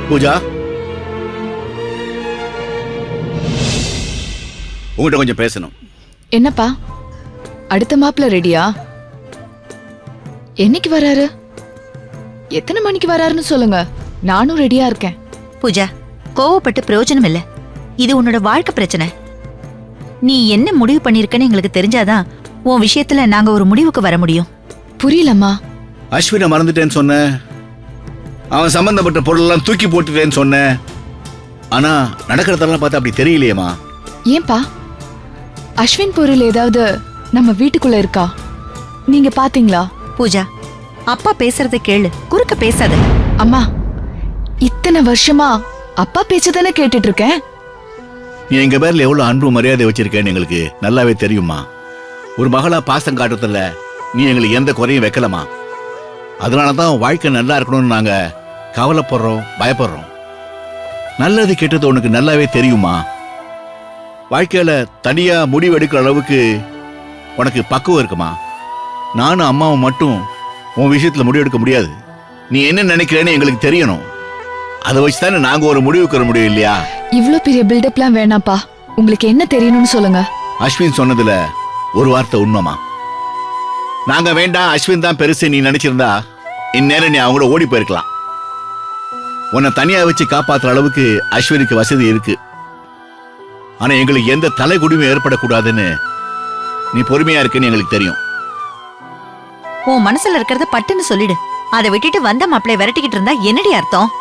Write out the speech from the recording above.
பூஜா, உங்ககிட்ட கொஞ்சம் பேசணும். என்னப்பா, அடுத்த மாப்பிள்ள ரெடியா? என்னைக்கு வராரு? எத்தனை மணிக்கு வராருன்னு சொல்லுங்க, நானும் ரெடியா இருக்கேன். பூஜா, கோவப்பட்டு பிரயோஜனம் இல்ல. இது உன்னோட வாழ்க்கை பிரச்சனை. நீ என்ன முடிவு பண்ணிருக்கன்னு எங்களுக்கு தெரிஞ்சாதான் உன் விஷயத்துல நாங்க ஒரு முடிவுக்கு வர முடியும். புரியலம்மா. அஸ்வினை மறந்துட்டேன்னு சொன்ன, அவன் சம்பந்தப்பட்ட பொருளெல்லாம் தூக்கி போட்டுட்டேன்னு சொன்ன. ஆனா நடக்கிறதெல்லாம் பார்த்தா அப்படி தெரியலையேம்மா. ஏன்பா, அஸ்வின் பொருள் ஏதாவது நம்ம வீட்டுக்குள்ள இருக்கா? நீங்க பாத்தீங்களா? பூஜா, அப்பா பேசுறத கேளு, குறுக்க பேசாத. அம்மா, இத்தனை வருஷமா அப்பா பேச்சதானே கேட்டுட்டு இருக்கேன். நீ எங்க பேர்ல எவ்வளவு அன்பு மரியாதை வச்சிருக்கேன்னு எங்களுக்கு நல்லாவே தெரியுமா. ஒரு மகளா பாசம் காட்டுறதுல நீ எங்களுக்கு எந்த குறையும் வைக்கலமா. அதனாலதான் வாழ்க்கை நல்லா இருக்கணும்னு நாங்க கவலைப்படுறோம், பயப்படுறோம். நல்லது கெட்டது உனக்கு நல்லாவே தெரியுமா. வாழ்க்கையில தனியா முடிவு எடுக்கிற அளவுக்கு உனக்கு பக்குவம் இருக்குமா. நானும் அம்மாவும் மட்டும் உன் விஷயத்துல முடிவு எடுக்க முடியாது. நீ என்ன நினைக்கிறேன்னு எங்களுக்கு தெரியணும். அதை வச்சுதானே நாங்க ஒரு முடிவுக்கு வர முடியும் இல்லையா. இவ்ளோ பெரிய பில்டப்லாம் வேணாப்பா. உங்களுக்கு என்ன தெரியணும்னு சொல்லுங்க. அஸ்வின் சொன்னதுல ஒரு வார்த்தை உண்மைமா. நாங்க வேண்டாம், அஸ்வின் தான் பெருசு நீ நினைச்சிருந்தா இந்நேரம் நீ அவங்க ஓடி போயிருக்கலாம். உன்னை தனியா வச்சு காப்பாத்துற அளவுக்கு அஸ்வினுக்கு வசதி இருக்கு. ஆனா எங்களுக்கு எந்த தலைகுடியும் ஏற்படக்கூடாதுன்னு நீ பொறுமையா இருக்குன்னு எங்களுக்கு தெரியும். உன் மனசுல இருக்கிறத பட்டுன்னு சொல்லிடு. அதை விட்டுட்டு வந்த மாப்பிளைய விரட்டிக்கிட்டு இருந்தா என்னடி அர்த்தம்?